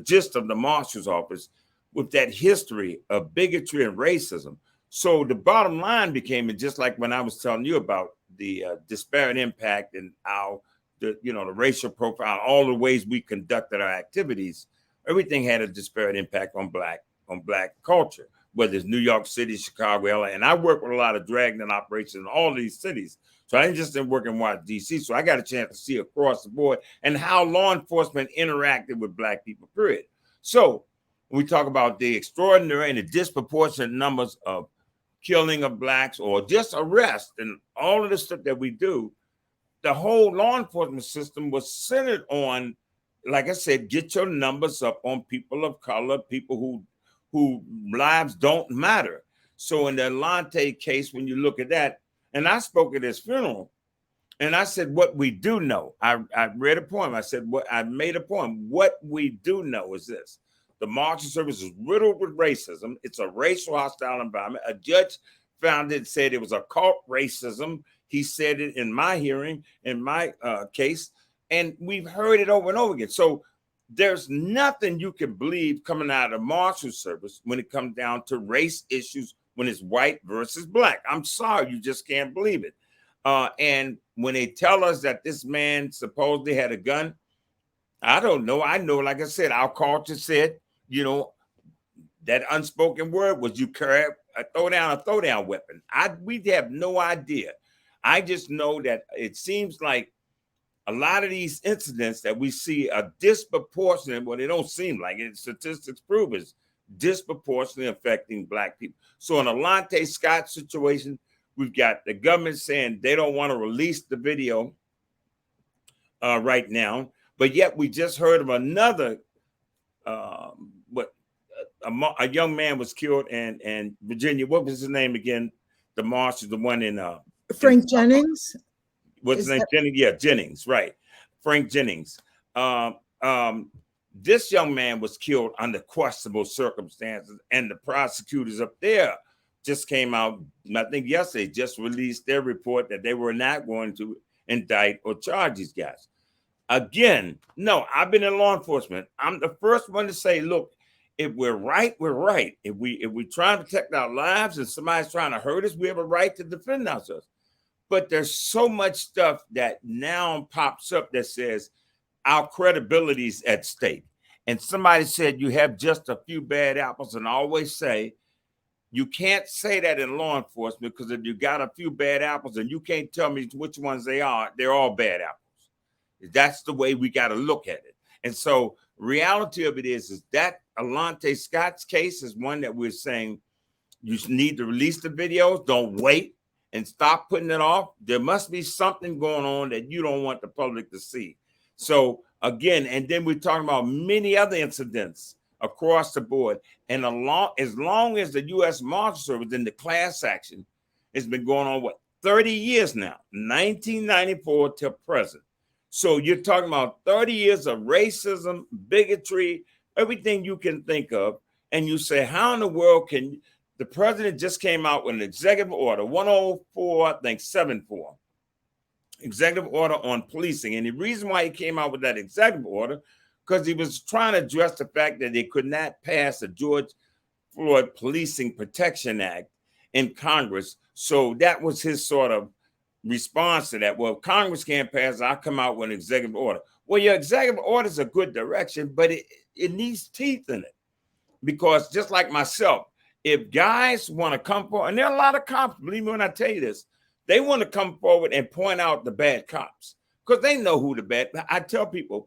gist of the Marshal's office, with that history of bigotry and racism. So the bottom line became, and just like when I was telling you about the disparate impact and how the racial profile, all the ways we conducted our activities, everything had a disparate impact on black culture, whether it's New York City, Chicago, LA. And I work with a lot of dragnet operations in all these cities. So I didn't just work in Washington, D.C. So I got a chance to see across the board and how law enforcement interacted with black people, period. So we talk about the extraordinary and the disproportionate numbers of killing of blacks or just arrest and all of the stuff that we do. The whole law enforcement system was centered on, like I said, get your numbers up on people of color, people who lives don't matter. So in the Alante case, when you look at that, and I spoke at his funeral, and I said, what we do know, I read a poem. I said, I made a poem. What we do know is this: the Marshal Service is riddled with racism. It's a racial hostile environment. A judge found it, said it was occult racism. He said it in my hearing, in my case, and we've heard it over and over again. So there's nothing you can believe coming out of the Marshal Service when it comes down to race issues, when it's white versus black. I'm sorry, you just can't believe it. And when they tell us that this man supposedly had a gun, I don't know. I know, like I said, our culture said, that unspoken word was you carry a throwdown weapon. We have no idea. I just know that it seems like a lot of these incidents that we see are disproportionate. Well, they don't seem like it. Statistics prove it's disproportionately affecting black people. So in Alante Scott situation, we've got the government saying they don't want to release the video right now, but yet we just heard of another a young man was killed in Virginia. What was his name again? The Marshal, the one in Frank Jennings. What's his name? Jennings. Yeah, Jennings. Right, Frank Jennings. This young man was killed under questionable circumstances, and the prosecutors up there just came out, I think yesterday, just released their report that they were not going to indict or charge these guys. Again, no, I've been in law enforcement. I'm the first one to say, look, if we're right, we're right. If we try to protect our lives and somebody's trying to hurt us, we have a right to defend ourselves. But there's so much stuff that now pops up that says our credibility is at stake. And somebody said you have just a few bad apples. And I always say, you can't say that in law enforcement, because if you got a few bad apples and you can't tell me which ones they are, they're all bad apples. That's the way we got to look at it. And so reality of it is that Alante Scott's case is one that we're saying you need to release the videos. Don't wait and stop putting it off. There must be something going on that you don't want the public to see. So again, and then we're talking about many other incidents across the board. And as long as the U.S. Marshal Service in the class action has been going on, 30 years now, 1994 till present. So you're talking about 30 years of racism, bigotry, everything you can think of. And you say, how in the world can the president just came out with an executive order, 104, I think 74, executive order on policing. And the reason why he came out with that executive order, because he was trying to address the fact that they could not pass the George Floyd Policing Protection Act in Congress. So that was his sort of response to that. Well, if Congress can't pass it, I'll come out with an executive order. Well, your executive order is a good direction, but it needs teeth in it. Because just like myself, if guys want to come forward, and there are a lot of cops, believe me when I tell you this, they want to come forward and point out the bad cops because they know who the bad. I tell people,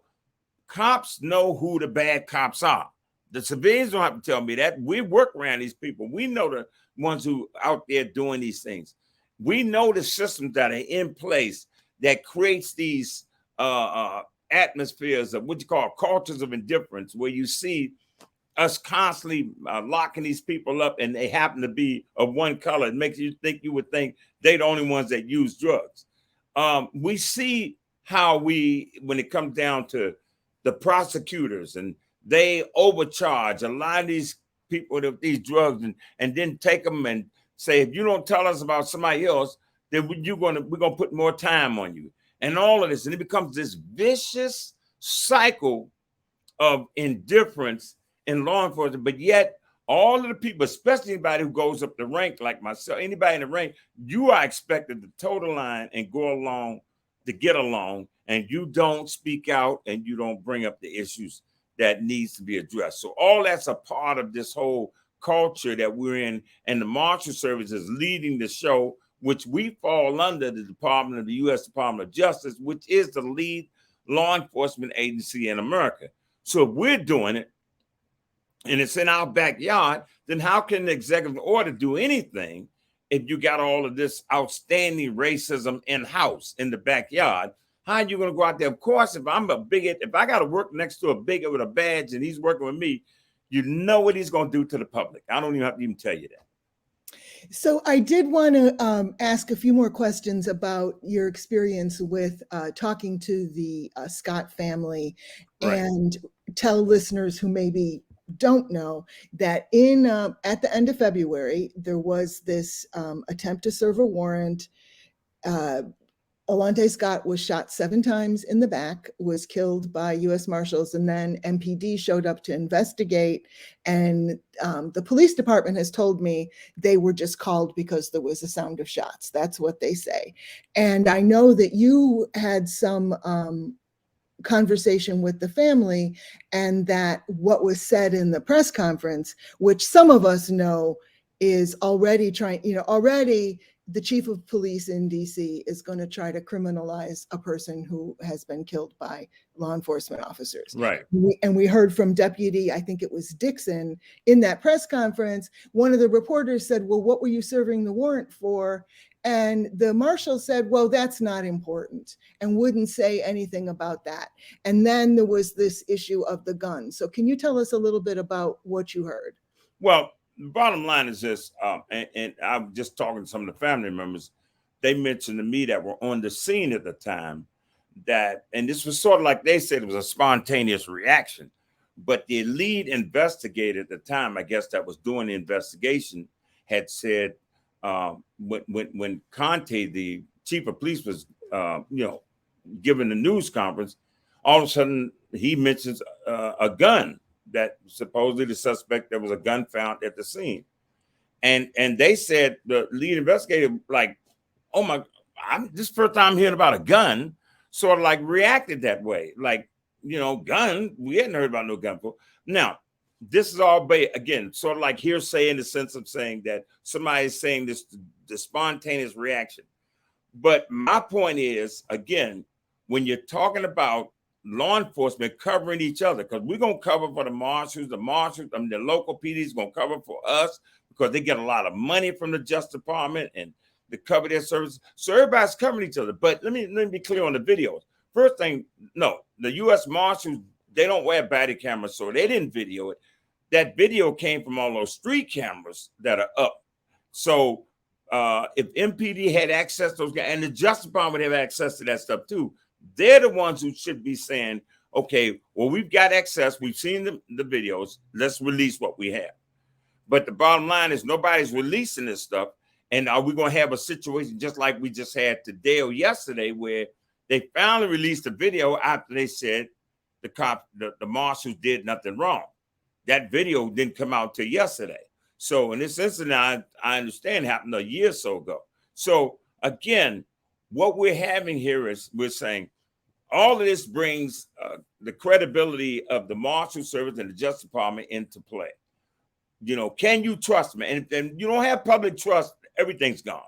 cops know who the bad cops are. The civilians don't have to tell me that. We work around these people. We know the ones who out there doing these things. We know the systems that are in place that creates these atmospheres of what you call cultures of indifference, where you see us constantly locking these people up and they happen to be of one color. It makes you would think they're the only ones that use drugs. We see how when it comes down to the prosecutors, and they overcharge a lot of these people with these drugs and then take them and say, if you don't tell us about somebody else, then we're gonna put more time on you. And all of this, and it becomes this vicious cycle of indifference in law enforcement. But yet all of the people, especially anybody who goes up the rank like myself, anybody in the rank, you are expected to toe the line and go along to get along, and you don't speak out and you don't bring up the issues that needs to be addressed. So all that's a part of this whole culture that we're in, and the Marshal Service is leading the show, which we fall under the Department of the U.S. Department of Justice, which is the lead law enforcement agency in America. So if we're doing it, and it's in our backyard, then how can the executive order do anything if you got all of this outstanding racism in-house in the backyard? How are you going to go out there? Of course, if I got to work next to a bigot with a badge and he's working with me, you know what he's going to do to the public. I don't even have to even tell you that. So I did want to ask a few more questions about your experience with talking to the Scott family, right, and tell listeners who maybe don't know that at the end of February, there was this attempt to serve a warrant. Alante Scott was shot 7 times in the back, was killed by U.S. Marshals, and then MPD showed up to investigate. And the police department has told me they were just called because there was a sound of shots. That's what they say. And I know that you had some conversation with the family, and that what was said in the press conference, which some of us know is already already the chief of police in DC is going to try to criminalize a person who has been killed by law enforcement officers. Right. We heard from Deputy, I think it was Dixon, in that press conference. One of the reporters said, well, what were you serving the warrant for? And the marshal said, well, that's not important, and wouldn't say anything about that. And then there was this issue of the gun. So can you tell us a little bit about what you heard? Well, the bottom line is this, and I'm just talking to some of the family members. They mentioned to me that were on the scene at the time and this was sort of like they said it was a spontaneous reaction, but the lead investigator at the time, I guess that was doing the investigation, had said when Conte, the chief of police, was giving the news conference, all of a sudden he mentions a gun. That supposedly the suspect, there was a gun found at the scene. And they said, the lead investigator, like, oh my, this first time hearing about a gun, sort of like reacted that way. Like, gun, we hadn't heard about no gun before. Now, this is all again, sort of like hearsay in the sense of saying that somebody is saying this, the spontaneous reaction. But my point is, again, when you're talking about law enforcement covering each other, because we're going to cover for the marshals, the local PD is going to cover for us because they get a lot of money from the Justice Department and to cover their services. So everybody's covering each other. But let me be clear on the videos. First thing, no, the U.S. Marshals, they don't wear body cameras, so they didn't video it. That video came from all those street cameras that are up. So if MPD had access to those guys, and the Justice Department would have access to that stuff too, they're the ones who should be saying, okay, well, we've got access. We've seen the videos. Let's release what we have. But the bottom line is nobody's releasing this stuff. And are we going to have a situation just like we just had today or yesterday where they finally released the video after they said the marshals did nothing wrong? That video didn't come out till yesterday. So in this incident, I understand happened a year or so ago. So again, what we're having here is we're saying all of this brings the credibility of the Marshal Service and the Justice Department into play. Can you trust me? And if you don't have public trust, everything's gone.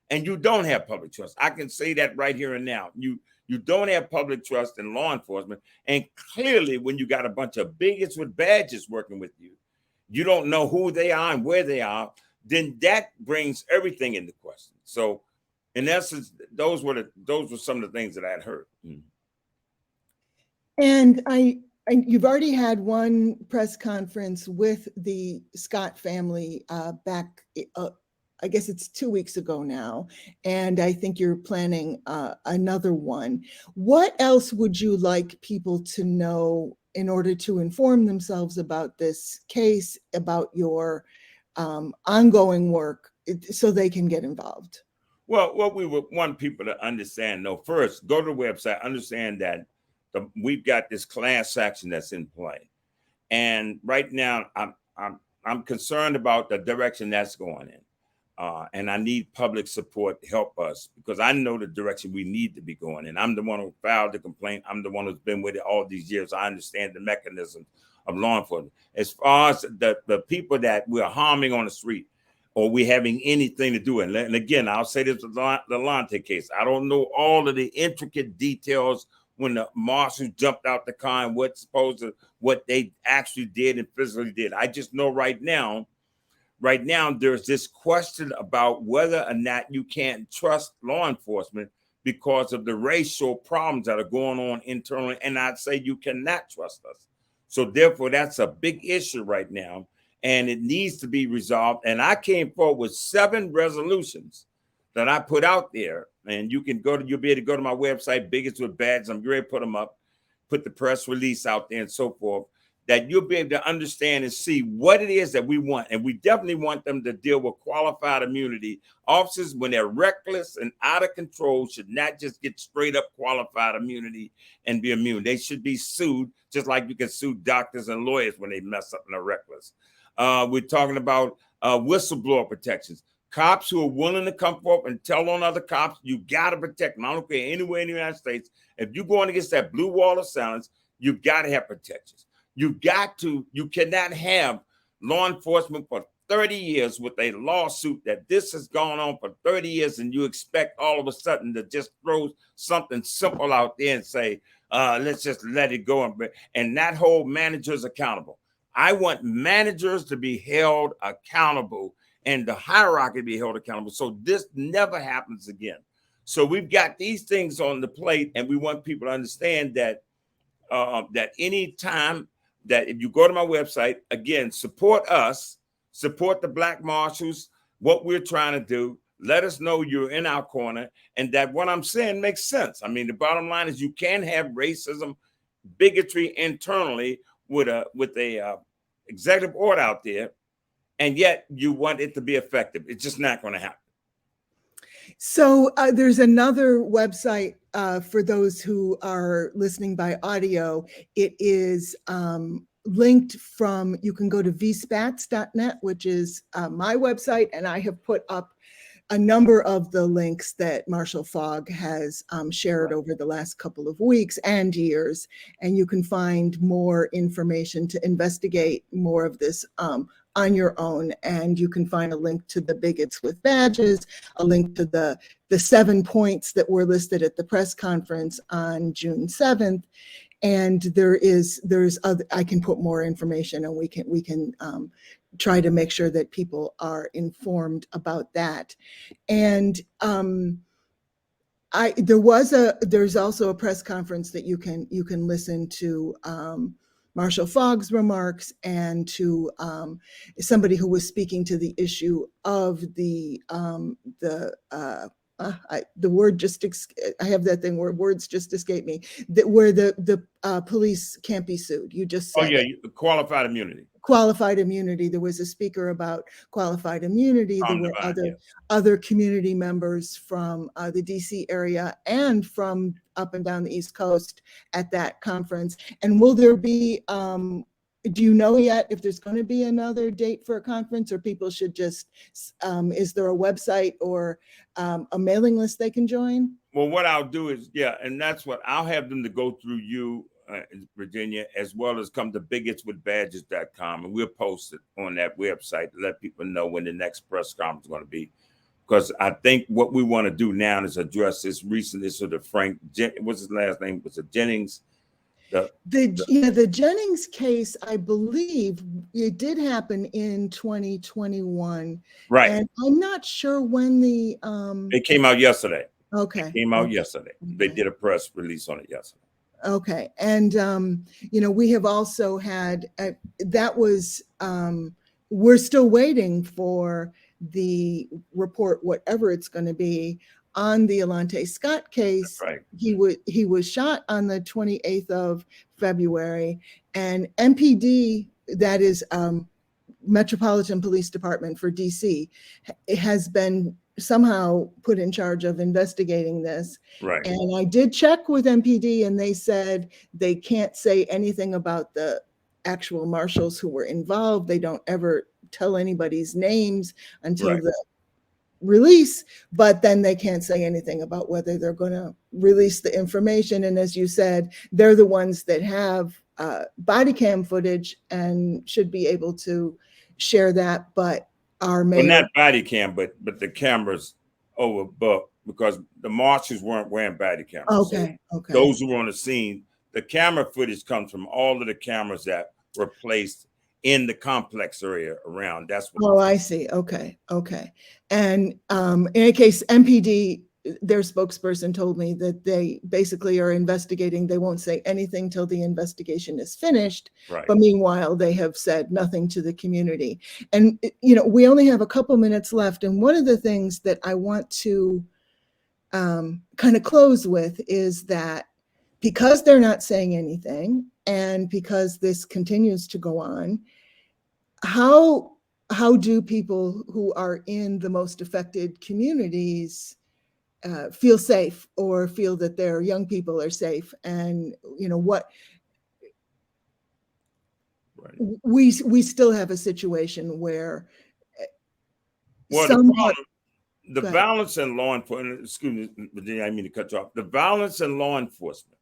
And you don't have public trust. I can say that right here and now. You don't have public trust in law enforcement. And clearly, when you got a bunch of bigots with badges working with you, you don't know who they are and where they are, then that brings everything into question. So in essence, those were some of the things that I had heard. And you've already had one press conference with the Scott family back, I guess it's 2 weeks ago now, and I think you're planning another one. What else would you like people to know in order to inform themselves about this case, about your ongoing work, so they can get involved? Well, what we would want people to understand, first, go to the website, understand that we've got this class action that's in play. And right now, I'm concerned about the direction that's going in. And I need public support to help us because I know the direction we need to be going in. I'm the one who filed the complaint. I'm the one who's been with it all these years. I understand the mechanisms of law enforcement. As far as the people that we're harming on the street or we having anything to do with, and again, I'll say this with the Lante case. I don't know all of the intricate details when the marshals jumped out the car and what they actually did and physically did. I just know right now, there's this question about whether or not you can't trust law enforcement because of the racial problems that are going on internally. And I'd say you cannot trust us. So therefore, that's a big issue right now, and it needs to be resolved. And I came forward with 7 resolutions that I put out there. And you'll be able to go to my website, Bigots with Badges. I'm going to put them up, put the press release out there and so forth, that you'll be able to understand and see what it is that we want. And we definitely want them to deal with qualified immunity. Officers, when they're reckless and out of control, should not just get straight up qualified immunity and be immune. They should be sued, just like you can sue doctors and lawyers when they mess up and are reckless. We're talking about whistleblower protections. Cops who are willing to come forward and tell on other cops, you got to protect them. I don't care anywhere in the United States. If you're going against that blue wall of silence, you've got to have protections. You cannot have law enforcement for 30 years with a lawsuit that this has gone on for 30 years and you expect all of a sudden to just throw something simple out there and say, let's just let it go and not hold managers accountable. I want managers to be held accountable and the hierarchy to be held accountable. So this never happens again. So we've got these things on the plate and we want people to understand that that any time that if you go to my website, again, support us, support the Black Marshals, what we're trying to do. Let us know you're in our corner and that what I'm saying makes sense. I mean, the bottom line is you can have racism, bigotry internally with a executive order out there, and yet you want it to be effective. It's just not going to happen. So there's another website for those who are listening by audio. It is linked you can go to vspats.net, which is my website, and I have put up a number of the links that Marshal Fogg has shared over the last couple of weeks and years, and you can find more information to investigate more of this on your own. And you can find a link to the Bigots with Badges, a link to the 7 points that were listed at the press conference on June 7th. And there's other, I can put more information, and we can try to make sure that people are informed about that. And there's also a press conference that you can listen to Marshal Fogg's remarks, and to somebody who was speaking to the issue of the word just I have that thing where words just escape me, that where the police can't be sued. You just said qualified immunity. Qualified immunity. There was a speaker about qualified immunity. There were other community members from the DC area and from up and down the East Coast at that conference. And will there be, do you know yet if there's going to be another date for a conference, or people should just, is there a website or a mailing list they can join? Well, what I'll do is, and that's what I'll have them to go through you, Virginia, as well as come to bigotswithbadges.com, and we'll post it on that website to let people know when the next press conference is going to be. Because I think what we want to do now is address this recent issue of Frank, what's his last name? Was it Jennings? The Jennings case, I believe it did happen in 2021. Right. And I'm not sure when it came out yesterday. Okay. It came out yesterday. Okay. They did a press release on it yesterday. Okay. And, we have also had, that was, we're still waiting for the report, whatever it's going to be, on the Alante Scott case. Right. He was shot on the 28th of February, and MPD, that is Metropolitan Police Department for DC, has been somehow put in charge of investigating this. Right. And I did check with MPD, and they said they can't say anything about the actual marshals who were involved. They don't ever tell anybody's names until the release, but then they can't say anything about whether they're going to release the information. And as you said, they're the ones that have body cam footage and should be able to share that, but our mayor... Well, not body cam, but the cameras overbooked, because the marshals weren't wearing body cameras. Okay. Those who were on the scene, the camera footage comes from all of the cameras that were placed in the complex area around. That's what. I see. Okay. And in any case, MPD, their spokesperson told me that they basically are investigating. They won't say anything till the investigation is finished. Right. But meanwhile, they have said nothing to the community. And, we only have a couple minutes left. And one of the things that I want to kind of close with is that because they're not saying anything, and because this continues to go on, how do people who are in the most affected communities feel safe, or feel that their young people are safe? And what we still have a situation where the violence in law enforcement, excuse me, Virginia, I mean to cut you off. The violence in law enforcement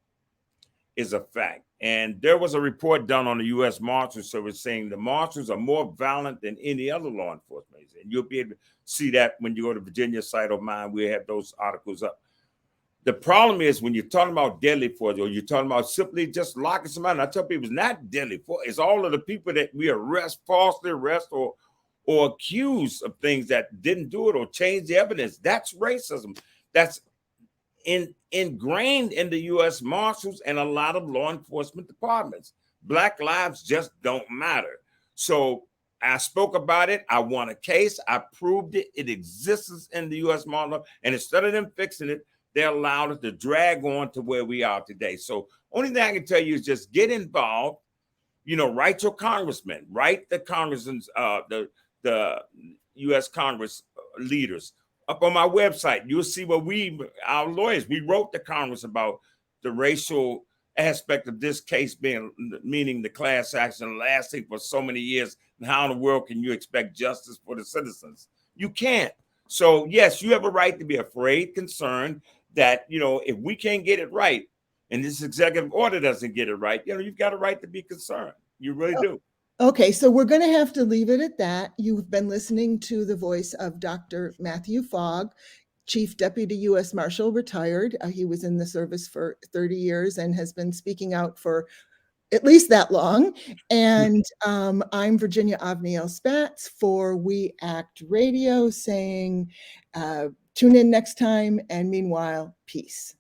is a fact. And there was a report done on the U.S. Marshal Service saying the marshals are more violent than any other law enforcement. And you'll be able to see that when you go to Virginia site of mine. We have those articles up. The problem is when you're talking about deadly force, or you're talking about simply just locking somebody, I tell people it's not deadly force. It's all of the people that we falsely arrest, or accuse of things that didn't do it or change the evidence. That's racism. That's ingrained in the U.S. Marshals and a lot of law enforcement departments. Black lives just don't matter. So I spoke about it. I won a case. I proved it. It exists in the U.S. Marshals. And instead of them fixing it, they allowed it to drag on to where we are today. So only thing I can tell you is just get involved. Write your congressman, write the congressmen, the U.S. Congress leaders. Up on my website, you'll see what our lawyers, we wrote to Congress about the racial aspect of this case meaning the class action lasting for so many years. And how in the world can you expect justice for the citizens? You can't. So yes, you have a right to be afraid, concerned that, you know, if we can't get it right and this executive order doesn't get it right, you know, you've got a right to be concerned. You really do. Okay, so we're going to have to leave it at that. You've been listening to the voice of Dr. Matthew Fogg, Chief Deputy U.S. Marshal, retired. He was in the service for 30 years and has been speaking out for at least that long. And I'm Virginia Avniel Spatz for We Act Radio saying, tune in next time. And meanwhile, peace.